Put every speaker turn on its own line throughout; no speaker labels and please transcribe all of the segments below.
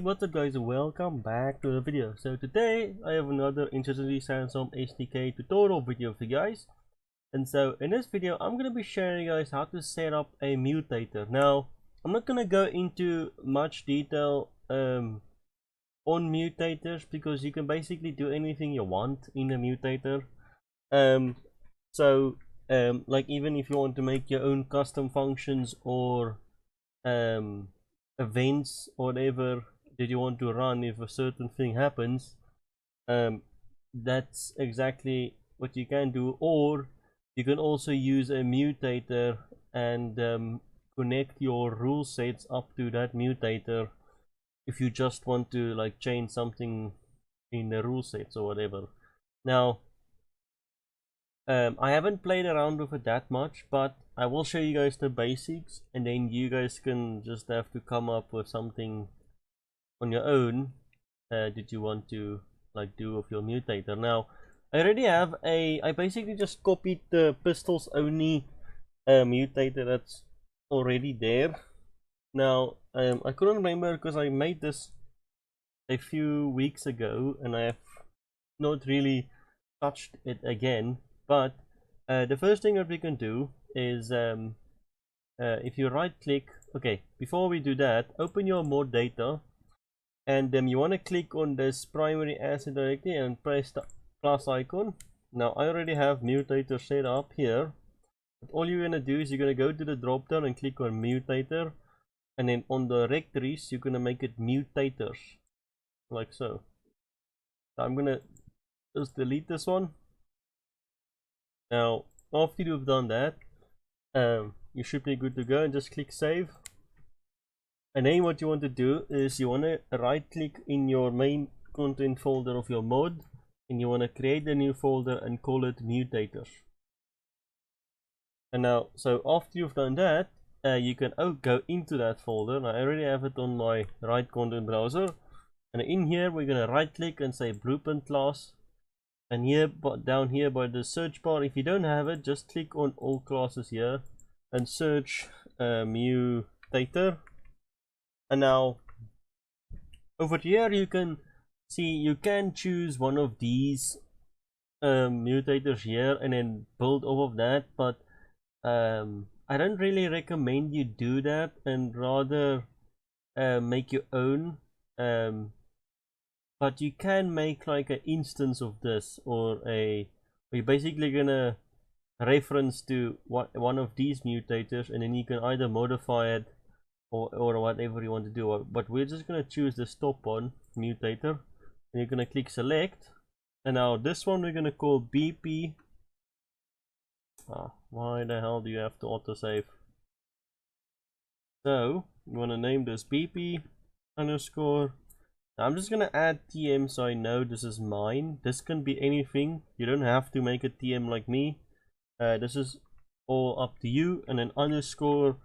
what's up guys, and welcome back to the video. So today I have another Insurgency Sandstorm SDK tutorial video for you guys. And so in this video I'm going to be sharing you guys how to set up a mutator. Now I'm not going to go into much detail on mutators, because you can basically do anything you want in a mutator. Like even if you want to make your own custom functions or events or whatever that you want to run, if a certain thing happens, that's exactly what you can do. Or you can also use a mutator and connect your rule sets up to that mutator if you just want to like change something in the rule sets or whatever. Now I haven't played around with it that much, but I will show you guys the basics, and then you guys can just have to come up with something on your own that you want to like do with your mutator. Now I already have I basically just copied the pistols only mutator that's already there. Now I couldn't remember because I made this a few weeks ago and I have not really touched it again. But the first thing that we can do is if you right click, okay, before we do that, open your mod data, and then you want to click on this primary asset directory and press the plus icon. Now I already have mutator set up here, but all you're going to do is you're going to go to the drop down and click on mutator, and then on the directories you're going to make it mutators, like so. I'm going to just delete this one. Now after you've done that, you should be good to go, and just click save. And then what you want to do is you want to right click in your main content folder of your mod, and you want to create a new folder and call it mutators. And now, so after you've done that, you can go into that folder. Now I already have it on my right content browser, and in here we're going to right click and say blueprint class. And here, but down here by the search bar, if you don't have it, just click on all classes here and search mutator. And now over here you can see you can choose one of these mutators here and then build off of that, but I don't really recommend you do that, and rather make your own. But you can make like an instance of this, or you're basically gonna reference to one of these mutators, and then you can either modify it or whatever you want to do. But we're just gonna choose the top one, mutator, and you're gonna click select. And now this one we're gonna call BP. Why the hell do you have to autosave? So you want to name this BP underscore. Now I'm just gonna add TM so I know this is mine. This can be anything. You don't have to make a TM like me. This is all up to you. And then underscore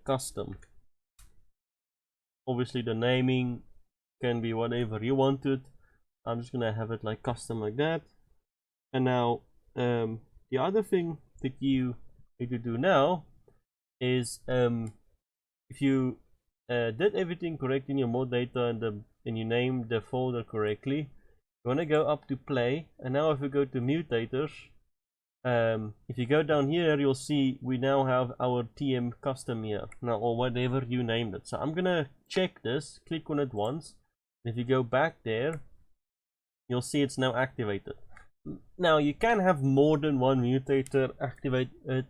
custom. Obviously the naming can be whatever you want it. I'm just gonna have it like custom, like that. And now the other thing that you need to do now is if you did everything correct in your mod data and you named the folder correctly, you want to go up to play. And now if we go to mutators, if you go down here, you'll see we now have our TM custom here now, or whatever you named it. So I'm gonna check this, click on it once, and if you go back there, you'll see it's now activated. Now you can have more than one mutator activated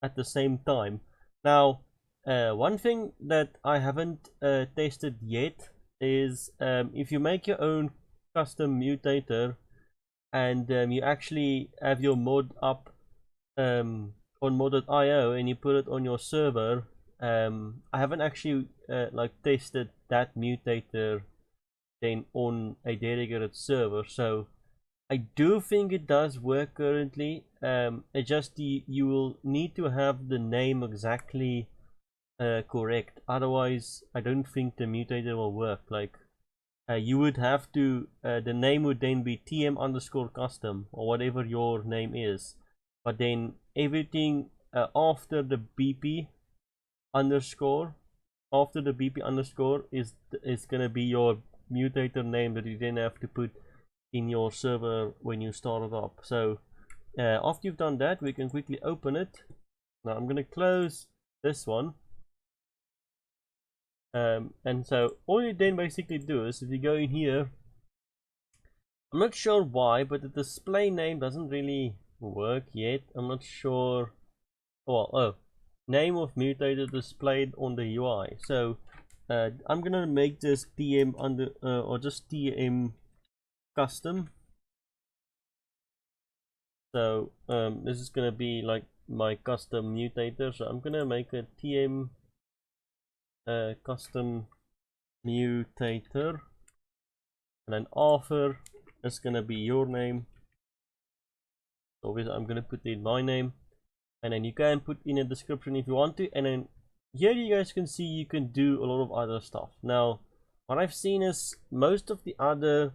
at the same time. Now one thing that I haven't tested yet is if you make your own custom mutator and you actually have your mod up on mod.io and you put it on your server, I haven't actually like tested that mutator then on a dedicated server. So I do think it does work currently. It just you will need to have the name exactly correct, otherwise I don't think the mutator will work. Like you would have to the name would then be TM underscore custom or whatever your name is, but then everything after the BP underscore after the BP underscore is gonna be your mutator name that you then have to put in your server when you start it up. So after you've done that, we can quickly open it. Now I'm gonna close this one. And so all you then basically do is, if you go in here, I'm not sure why, but the display name doesn't really work yet. I'm not sure. Oh, name of mutator displayed on the UI. So I'm gonna make this TM under or just TM custom. So this is gonna be like my custom mutator. So I'm gonna make a TM custom mutator, and then author is gonna be your name. So obviously I'm gonna put in my name, and then you can put in a description if you want to, and then here you guys can see you can do a lot of other stuff. Now what I've seen is most of the other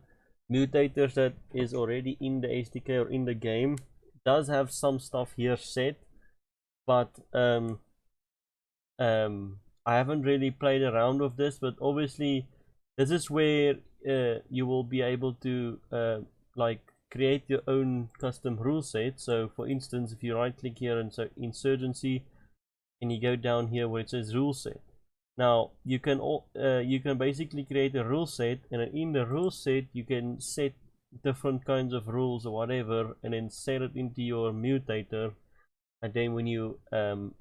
mutators that is already in the SDK or in the game does have some stuff here set, but I haven't really played around with this. But obviously this is where you will be able to like create your own custom rule set. So for instance, if you right click here and so Insurgency, and you go down here where it says rule set, now you can basically create a rule set, and in the rule set you can set different kinds of rules or whatever, and then set it into your mutator, and then when you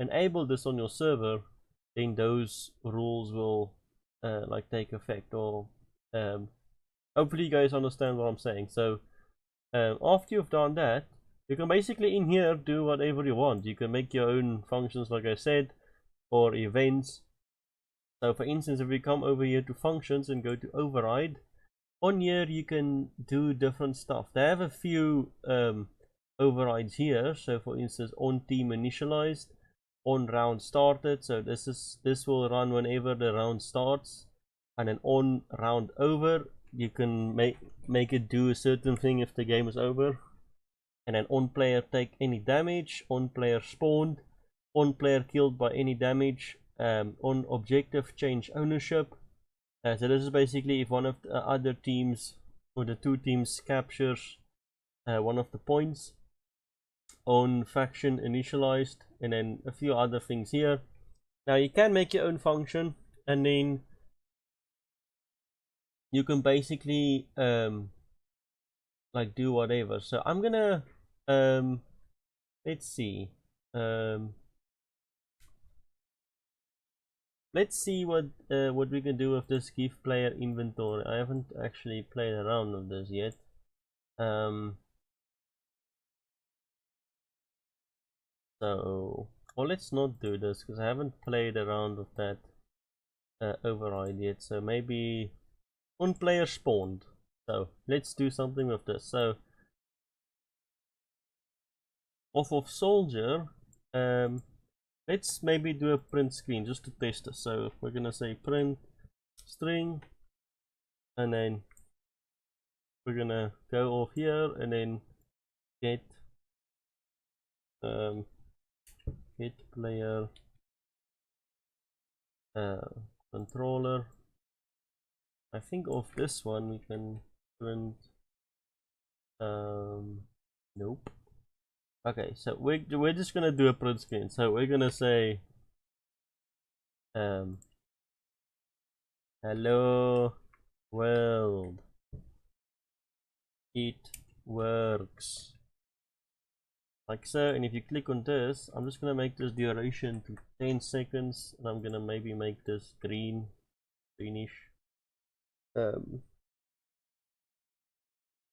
enable this on your server, then those rules will like take effect. Or hopefully you guys understand what I'm saying. So after you've done that, you can basically in here do whatever you want. You can make your own functions, like I said, or events. So for instance, if we come over here to functions and go to override, on here you can do different stuff. They have a few overrides here. So for instance, on team initialized, on round started. So this will run whenever the round starts, and then on round over, you can make it do a certain thing if the game is over. And then on player take any damage, on player spawned, on player killed by any damage, on objective change ownership. So this is basically if one of the other teams or the two teams captures one of the points. On faction initialized, and then a few other things here. Now you can make your own function, and then you can basically like do whatever. So I'm gonna let's see, let's see what we can do with this give player inventory. I haven't actually played around with this yet. So, well, let's not do this because I haven't played around with that override yet. So maybe on player spawned. So let's do something with this. So off of soldier, let's maybe do a print screen just to test this. So we're gonna say print string, and then we're gonna go off here and then get get player controller. I think of this one we can print nope. Okay, so we're just gonna do a print screen. So we're gonna say hello world, it works, like so. And if you click on this, I'm just gonna make this duration to 10 seconds, and I'm gonna maybe make this greenish.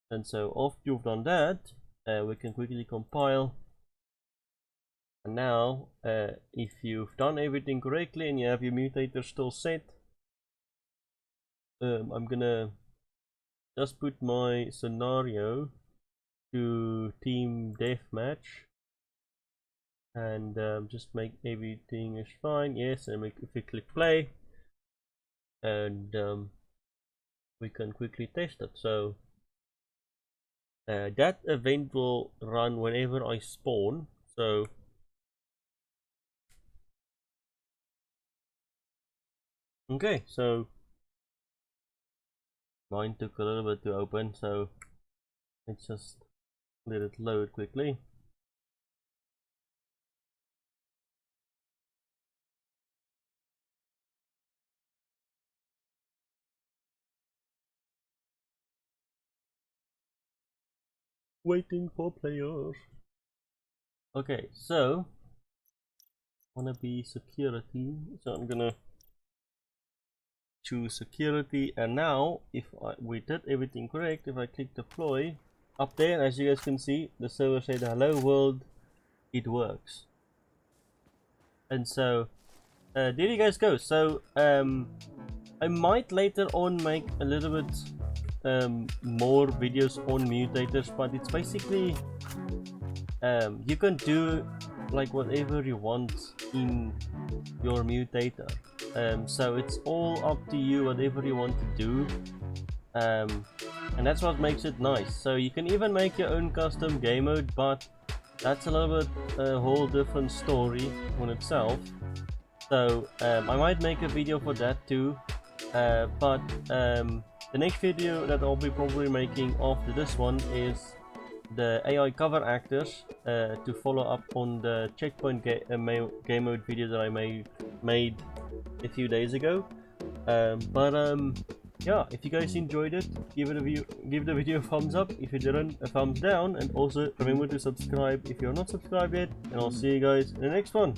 And so after you've done that, we can quickly compile. And now if you've done everything correctly and you have your mutator still set, I'm gonna just put my scenario to team deathmatch, and just make everything is fine. Yes, and if we click play, and we can quickly test it. So that event will run whenever I spawn. So Okay, so mine took a little bit to open, so let's just let it load quickly. Waiting for players. Okay, so wanna be security, so I'm gonna choose security, and now if we did everything correct, if I click deploy up there, as you guys can see, the server said hello world, it works. And so there you guys go. So I might later on make a little bit more videos on mutators, but it's basically you can do like whatever you want in your mutator. So it's all up to you, whatever you want to do, and that's what makes it nice. So you can even make your own custom game mode, but that's a little bit a whole different story on itself. So I might make a video for that too, but the next video that I'll be probably making after this one is the AI cover actors, to follow up on the checkpoint game mode video that I made a few days ago. Yeah, if you guys enjoyed it, give the video a thumbs up. If you didn't, a thumbs down, and also remember to subscribe if you're not subscribed yet, and I'll see you guys in the next one.